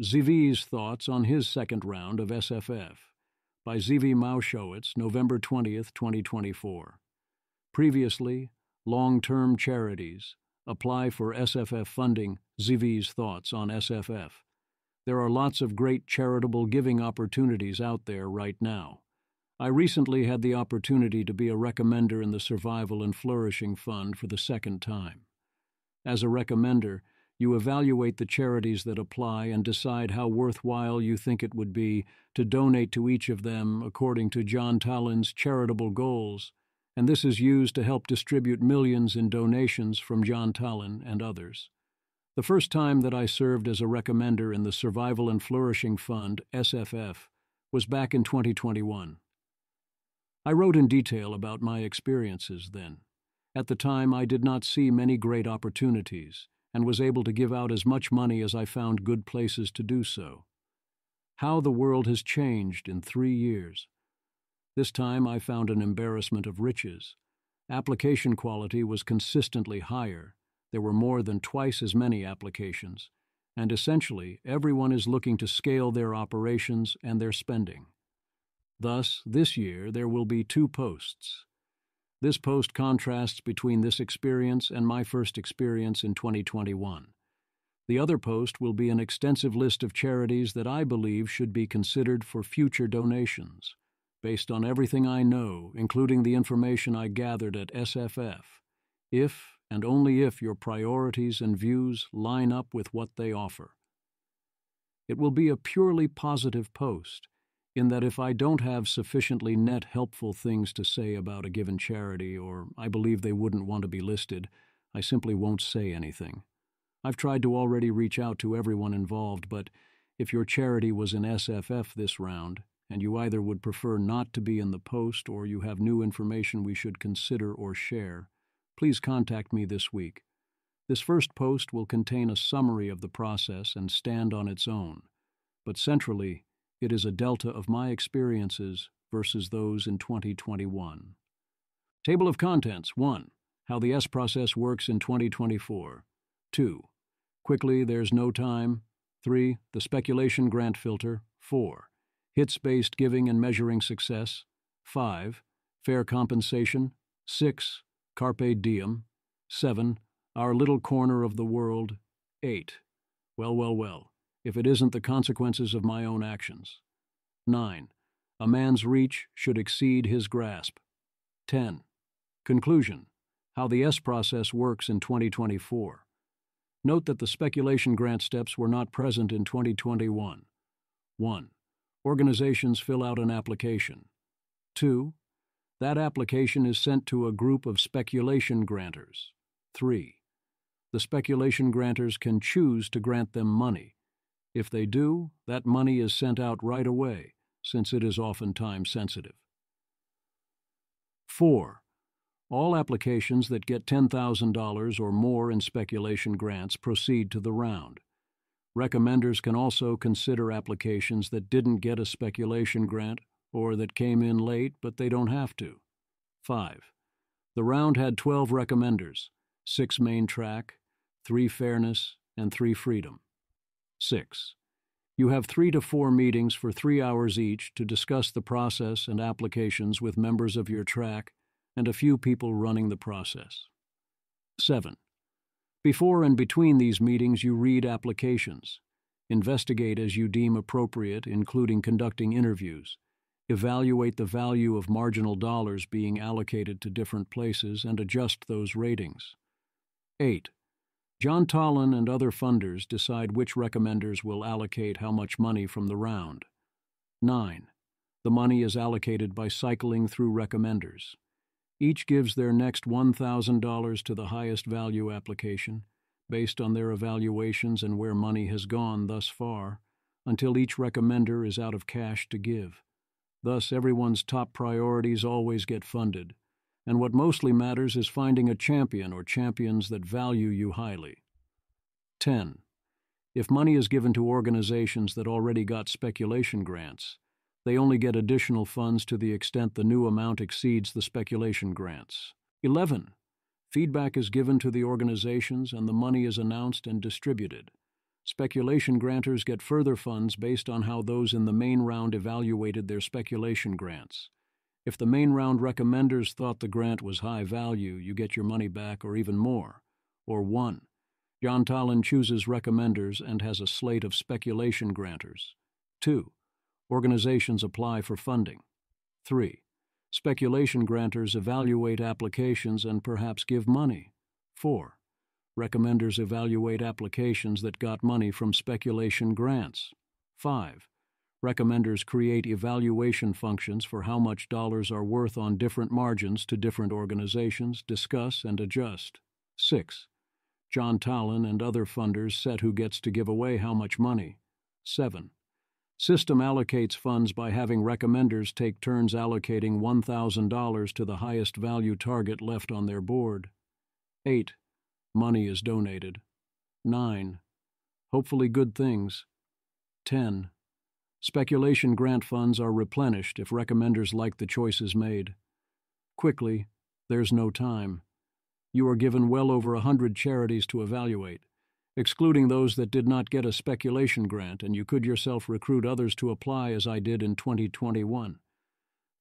ZV's thoughts on his second round of SFF by ZV Mauschowitz, November 20th, 2024. Previously, long-term charities. Apply for SFF funding. ZV's thoughts on SFF. There are lots of great charitable giving opportunities out there right now. I recently had the opportunity to be a recommender in the Survival and Flourishing Fund for the second time. As a recommender, you evaluate the charities that apply and decide how worthwhile you think it would be to donate to each of them according to John Talon's charitable goals, and this is used to help distribute millions in donations from John Talon and others. The first time that I served as a recommender in the Survival and Flourishing Fund, SFF, was back in 2021. I wrote in detail about my experiences then. At the time, I did not see many great opportunities, and was able to give out as much money as I found good places to do so. How the world has changed in 3 years. This time I found an embarrassment of riches. Application quality was consistently higher. There were more than twice as many applications, and essentially everyone is looking to scale their operations and their spending. Thus, this year there will be 2 posts. This post contrasts between this experience and my first experience in 2021. The other post will be an extensive list of charities that I believe should be considered for future donations, based on everything I know, including the information I gathered at SFF, if and only if your priorities and views line up with what they offer. It will be a purely positive post, in that if I don't have sufficiently net helpful things to say about a given charity, or I believe they wouldn't want to be listed, I simply won't say anything. I've tried to already reach out to everyone involved, but if your charity was in SFF this round, and you either would prefer not to be in the post or you have new information we should consider or share, please contact me this week. This first post will contain a summary of the process and stand on its own, but centrally, it is a delta of my experiences versus those in 2021. Table of Contents. 1. How the S process works in 2024. 2. Quickly, there's no time. 3. The speculation grant filter. 4. Hits-based giving and measuring success. 5. Fair compensation. 6. Carpe diem. 7. Our little corner of the world. 8. Well. If it isn't the consequences of my own actions. 9. A man's reach should exceed his grasp. 10. Conclusion. How the S process works in 2024. Note that the speculation grant steps were not present in 2021. 1. Organizations fill out an application. 2. That application is sent to a group of speculation grantors. 3. The speculation grantors can choose to grant them money. If they do, that money is sent out right away, since it is often time-sensitive. 4. All applications that get $10,000 or more in speculation grants proceed to the round. Recommenders can also consider applications that didn't get a speculation grant or that came in late but they don't have to. 5. The round had 12 recommenders, 6 main track, 3 fairness, and 3 freedom. 6. You have 3 to 4 meetings for 3 hours each to discuss the process and applications with members of your track and a few people running the process. 7. Before and between these meetings you read applications. Investigate as you deem appropriate, including conducting interviews. Evaluate the value of marginal dollars being allocated to different places and adjust those ratings. 8. John Talon and other funders decide which recommenders will allocate how much money from the round. 9. The money is allocated by cycling through recommenders. Each gives their next $1,000 to the highest value application, based on their evaluations and where money has gone thus far, until each recommender is out of cash to give. Thus, everyone's top priorities always get funded, and what mostly matters is finding a champion or champions that value you highly. 10. If money is given to organizations that already got speculation grants, they only get additional funds to the extent the new amount exceeds the speculation grants. 11. Feedback is given to the organizations and the money is announced and distributed. Speculation grantors get further funds based on how those in the main round evaluated their speculation grants. If the main round recommenders thought the grant was high value, you get your money back or even more. Or 1. John Tallon chooses recommenders and has a slate of speculation grantors. 2. Organizations apply for funding. 3. Speculation grantors evaluate applications and perhaps give money. 4. Recommenders evaluate applications that got money from speculation grants. 5. Recommenders create evaluation functions for how much dollars are worth on different margins to different organizations, discuss and adjust. 6. John Tallon and other funders set who gets to give away how much money. 7. System allocates funds by having recommenders take turns allocating $1,000 to the highest value target left on their board. 8. Money is donated. 9. Hopefully good things. 10. Speculation grant funds are replenished if recommenders like the choices made. Quickly, there's no time. You are given well over 100 charities to evaluate, excluding those that did not get a speculation grant, and you could yourself recruit others to apply as I did in 2021.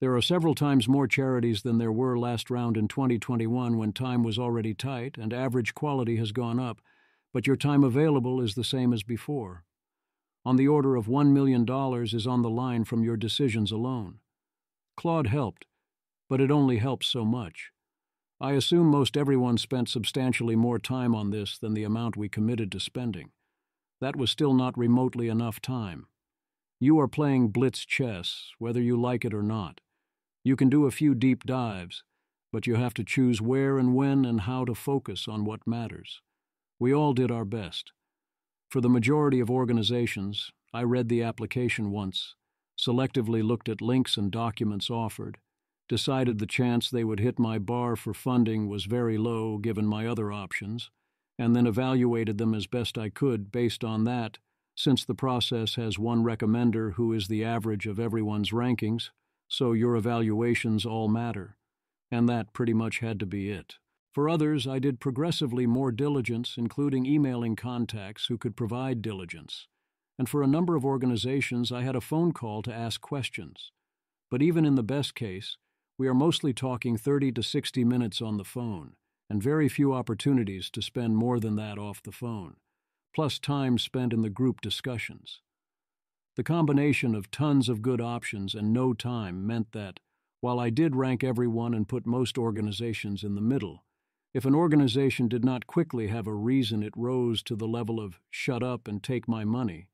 There are several times more charities than there were last round in 2021 when time was already tight and average quality has gone up, but your time available is the same as before. On the order of $1 million is on the line from your decisions alone. Claude helped, but it only helps so much. I assume most everyone spent substantially more time on this than the amount we committed to spending. That was still not remotely enough time. You are playing blitz chess, whether you like it or not. You can do a few deep dives, but you have to choose where and when and how to focus on what matters. We all did our best. For the majority of organizations, I read the application once, selectively looked at links and documents offered, decided the chance they would hit my bar for funding was very low given my other options, and then evaluated them as best I could based on that, since the process has one recommender who is the average of everyone's rankings, so your evaluations all matter, and that pretty much had to be it. For others, I did progressively more diligence, including emailing contacts who could provide diligence, and for a number of organizations I had a phone call to ask questions. But even in the best case, we are mostly talking 30 to 60 minutes on the phone, and very few opportunities to spend more than that off the phone, plus time spent in the group discussions. The combination of tons of good options and no time meant that, while I did rank everyone and put most organizations in the middle, if an organization did not quickly have a reason it rose to the level of shut up and take my money,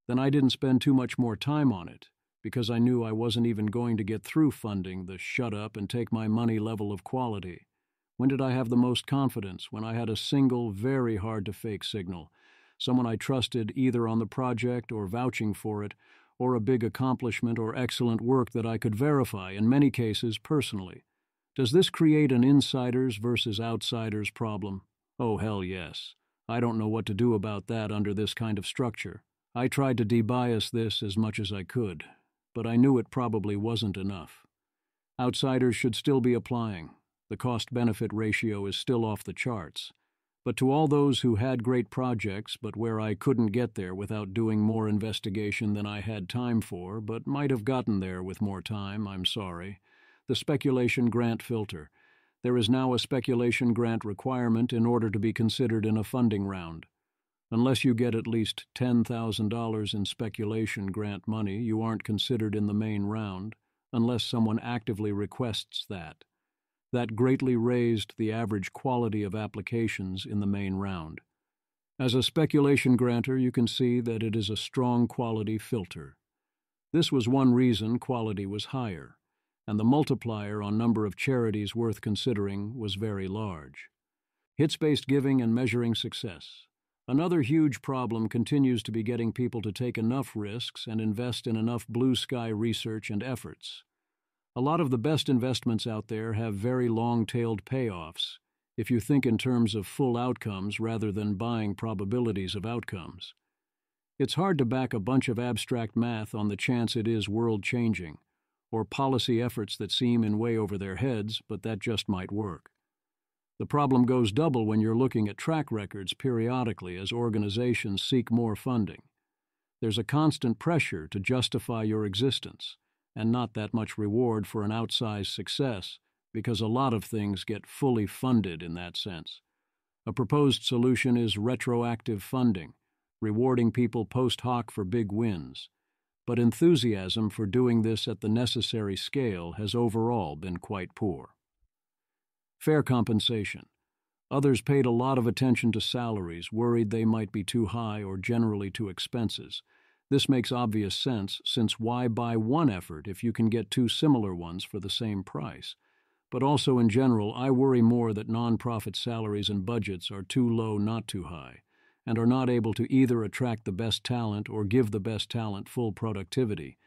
then I didn't spend too much more time on it, because I knew I wasn't even going to get through funding the shut up and take my money level of quality. When did I have the most confidence? When I had a single, very hard-to-fake signal, someone I trusted either on the project or vouching for it, or a big accomplishment or excellent work that I could verify, in many cases personally. Does this create an insiders versus outsiders problem? Oh, hell yes. I don't know what to do about that under this kind of structure. I tried to debias this as much as I could, but I knew it probably wasn't enough. Outsiders should still be applying. The cost-benefit ratio is still off the charts. But to all those who had great projects but where I couldn't get there without doing more investigation than I had time for, but might have gotten there with more time, I'm sorry. The speculation grant filter. There is now a speculation grant requirement in order to be considered in a funding round. Unless you get at least $10,000 in speculation grant money, you aren't considered in the main round, unless someone actively requests that. That greatly raised the average quality of applications in the main round. As a speculation grantor, you can see that it is a strong quality filter. This was one reason quality was higher, and the multiplier on number of charities worth considering was very large. Hits-based giving and measuring success. Another huge problem continues to be getting people to take enough risks and invest in enough blue-sky research and efforts. A lot of the best investments out there have very long-tailed payoffs, if you think in terms of full outcomes rather than buying probabilities of outcomes. It's hard to back a bunch of abstract math on the chance it is world-changing, or policy efforts that seem in way over their heads, but that just might work. The problem goes double when you're looking at track records periodically as organizations seek more funding. There's a constant pressure to justify your existence, and not that much reward for an outsized success, because a lot of things get fully funded in that sense. A proposed solution is retroactive funding, rewarding people post hoc for big wins. But enthusiasm for doing this at the necessary scale has overall been quite poor. Fair compensation. Others paid a lot of attention to salaries, worried they might be too high or generally too expenses. This makes obvious sense, since why buy one effort if you can get two similar ones for the same price? But also in general, I worry more that nonprofit salaries and budgets are too low, not too high, and are not able to either attract the best talent or give the best talent full productivity.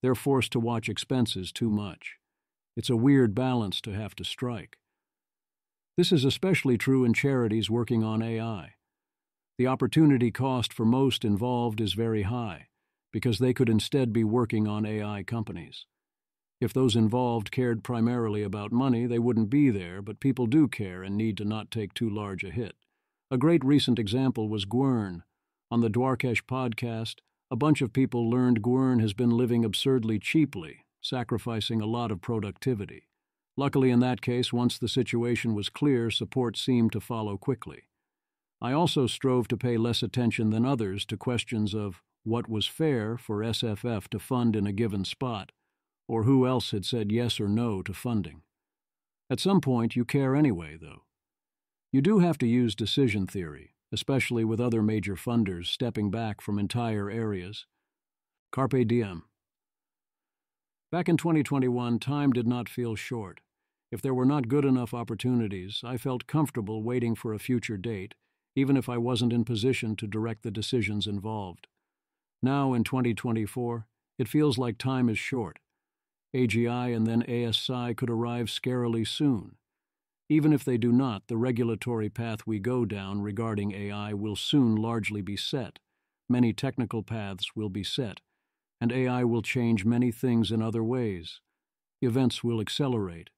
They're forced to watch expenses too much. It's a weird balance to have to strike. This is especially true in charities working on AI. The opportunity cost for most involved is very high, because they could instead be working on AI companies. If those involved cared primarily about money, they wouldn't be there, but people do care and need to not take too large a hit. A great recent example was Gwern. On the Dwarkesh podcast, a bunch of people learned Gwern has been living absurdly cheaply, sacrificing a lot of productivity. Luckily in that case, once the situation was clear, support seemed to follow quickly. I also strove to pay less attention than others to questions of what was fair for SFF to fund in a given spot, or who else had said yes or no to funding. At some point, you care anyway, though. You do have to use decision theory, especially with other major funders stepping back from entire areas. Carpe diem. Back in 2021, time did not feel short. If there were not good enough opportunities, I felt comfortable waiting for a future date, even if I wasn't in position to direct the decisions involved. Now, in 2024, it feels like time is short. AGI and then ASI could arrive scarily soon. Even if they do not, the regulatory path we go down regarding AI will soon largely be set. Many technical paths will be set, and AI will change many things in other ways. Events will accelerate.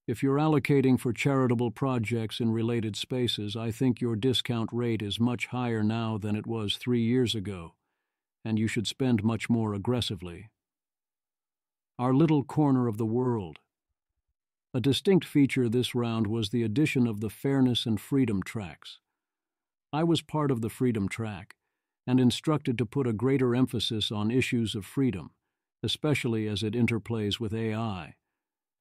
If you're allocating for charitable projects in related spaces, I think your discount rate is much higher now than it was 3 years ago, and you should spend much more aggressively. Our little corner of the world. A distinct feature this round was the addition of the Fairness and Freedom tracks. I was part of the Freedom track, and instructed to put a greater emphasis on issues of freedom, especially as it interplays with AI,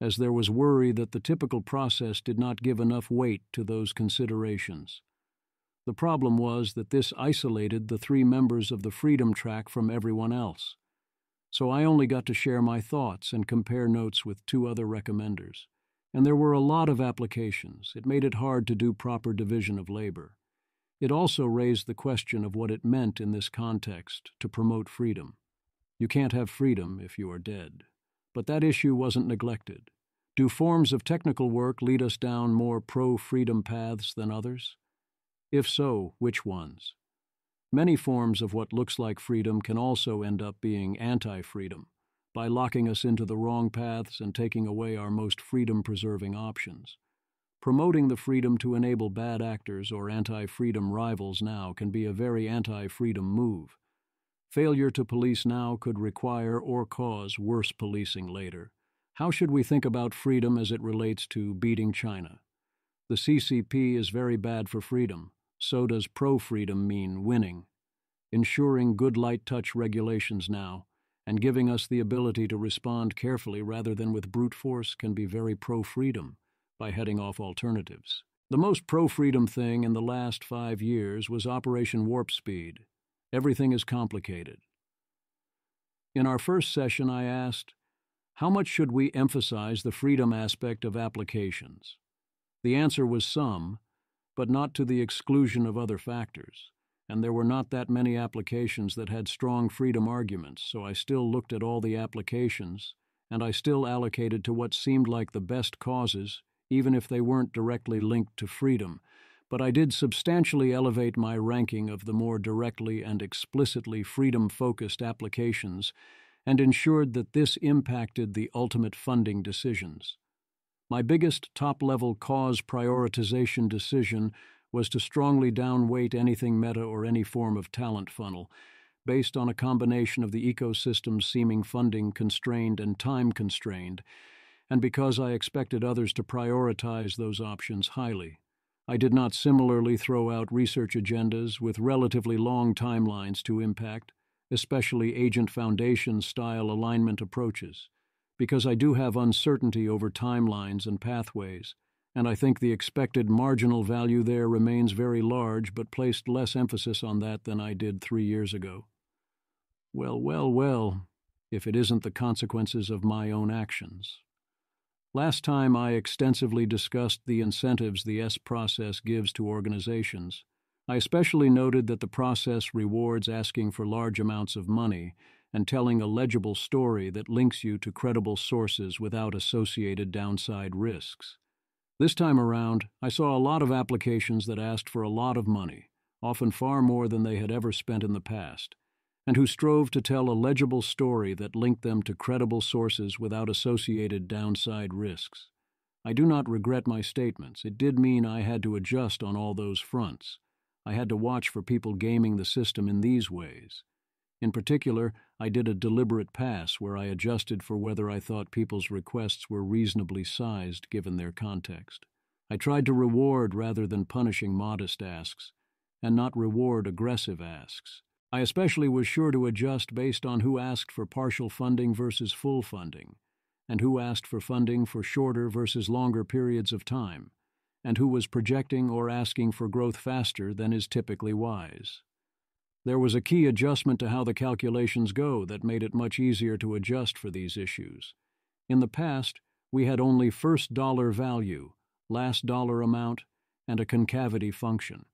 as there was worry that the typical process did not give enough weight to those considerations. The problem was that this isolated the 3 members of the Freedom track from everyone else. So I only got to share my thoughts and compare notes with 2 other recommenders. And there were a lot of applications. It made it hard to do proper division of labor. It also raised the question of what it meant in this context to promote freedom. You can't have freedom if you are dead. But that issue wasn't neglected. Do forms of technical work lead us down more pro-freedom paths than others? If so, which ones? Many forms of what looks like freedom can also end up being anti-freedom, by locking us into the wrong paths and taking away our most freedom-preserving options. Promoting the freedom to enable bad actors or anti-freedom rivals now can be a very anti-freedom move. Failure to police now could require or cause worse policing later. How should we think about freedom as it relates to beating China? The CCP is very bad for freedom. So does pro-freedom mean winning. Ensuring good light-touch regulations now, and giving us the ability to respond carefully rather than with brute force can be very pro-freedom by heading off alternatives. The most pro-freedom thing in the last 5 years was Operation Warp Speed. Everything is complicated. In our first session, I asked, how much should we emphasize the freedom aspect of applications? The answer was some, but not to the exclusion of other factors, and there were not that many applications that had strong freedom arguments, so I still looked at all the applications, and I still allocated to what seemed like the best causes, even if they weren't directly linked to freedom, but I did substantially elevate my ranking of the more directly and explicitly freedom-focused applications and ensured that this impacted the ultimate funding decisions. My biggest top-level cause prioritization decision was to strongly downweight anything meta or any form of talent funnel, based on a combination of the ecosystem's seeming funding constrained and time constrained, and because I expected others to prioritize those options highly. I did not similarly throw out research agendas with relatively long timelines to impact, especially agent foundation-style alignment approaches, because I do have uncertainty over timelines and pathways, and I think the expected marginal value there remains very large but placed less emphasis on that than I did 3 years ago. Well, if it isn't the consequences of my own actions. Last time I extensively discussed the incentives the S process gives to organizations. I especially noted that the process rewards asking for large amounts of money and telling a legible story that links you to credible sources without associated downside risks. This time around, I saw a lot of applications that asked for a lot of money, often far more than they had ever spent in the past, and who strove to tell a legible story that linked them to credible sources without associated downside risks. I do not regret my statements. It did mean I had to adjust on all those fronts. I had to watch for people gaming the system in these ways. In particular, I did a deliberate pass where I adjusted for whether I thought people's requests were reasonably sized given their context. I tried to reward rather than punishing modest asks, and not reward aggressive asks. I especially was sure to adjust based on who asked for partial funding versus full funding, and who asked for funding for shorter versus longer periods of time, and who was projecting or asking for growth faster than is typically wise. There was a key adjustment to how the calculations go that made it much easier to adjust for these issues. In the past, we had only first dollar value, last dollar amount, and a concavity function.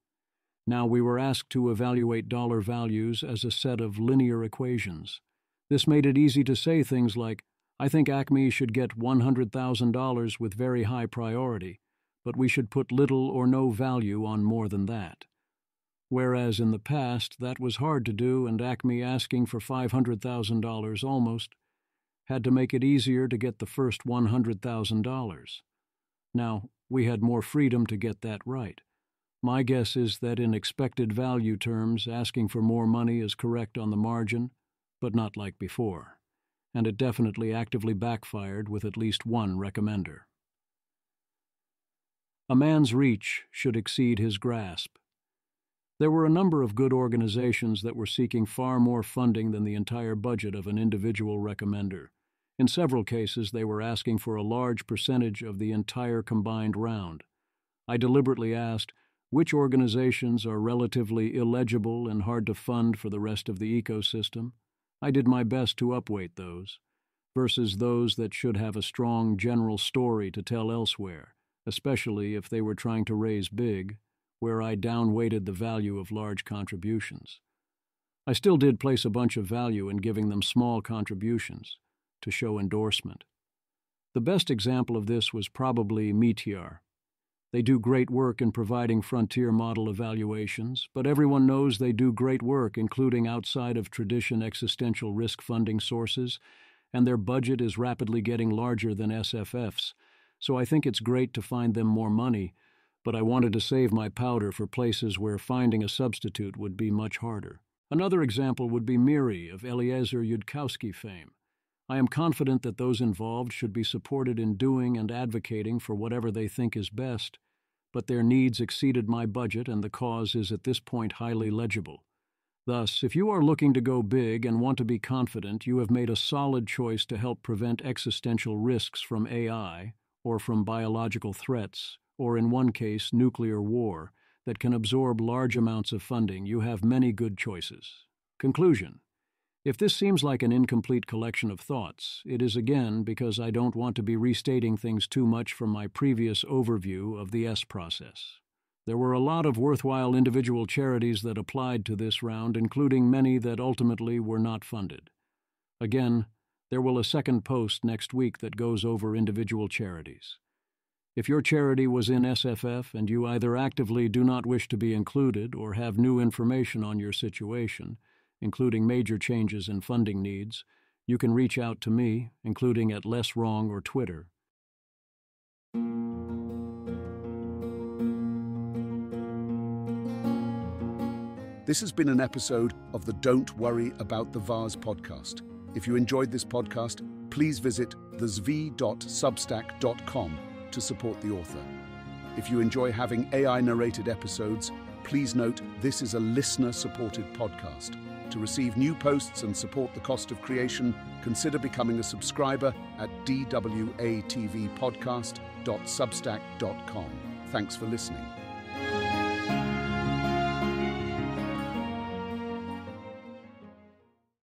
Now we were asked to evaluate dollar values as a set of linear equations. This made it easy to say things like, I think Acme should get $100,000 with very high priority, but we should put little or no value on more than that. Whereas in the past that was hard to do, and Acme asking for $500,000 almost had to make it easier to get the first $100,000. Now, we had more freedom to get that right. My guess is that in expected value terms, asking for more money is correct on the margin, but not like before, and it definitely actively backfired with at least one recommender. A man's reach should exceed his grasp. There were a number of good organizations that were seeking far more funding than the entire budget of an individual recommender. In several cases, they were asking for a large percentage of the entire combined round. I deliberately asked, which organizations are relatively illegible and hard to fund for the rest of the ecosystem? I did my best to upweight those, versus those that should have a strong general story to tell elsewhere, especially if they were trying to raise big, where I downweighted the value of large contributions. I still did place a bunch of value in giving them small contributions to show endorsement. The best example of this was probably Meteor. They do great work in providing frontier model evaluations, but everyone knows they do great work including outside of tradition existential risk funding sources, and their budget is rapidly getting larger than SFF's, so I think it's great to find them more money, but I wanted to save my powder for places where finding a substitute would be much harder. Another example would be Miri of Eliezer Yudkowsky fame. I am confident that those involved should be supported in doing and advocating for whatever they think is best, but their needs exceeded my budget and the cause is at this point highly legible. Thus, if you are looking to go big and want to be confident you have made a solid choice to help prevent existential risks from AI or from biological threats, or in one case nuclear war, that can absorb large amounts of funding, you have many good choices. Conclusion. If this seems like an incomplete collection of thoughts, it is again because I don't want to be restating things too much from my previous overview of the S process. There were a lot of worthwhile individual charities that applied to this round, including many that ultimately were not funded. Again, there will a second post next week that goes over individual charities. If your charity was in SFF and you either actively do not wish to be included or have new information on your situation, including major changes in funding needs, you can reach out to me, including at Less Wrong or Twitter. This has been an episode of the Don't Worry About the Vase podcast. If you enjoyed this podcast, please visit thezv.substack.com to support the author. If you enjoy having AI-narrated episodes, please note this is a listener-supported podcast. To receive new posts and support the cost of creation, consider becoming a subscriber at dwatvpodcast.substack.com. Thanks for listening.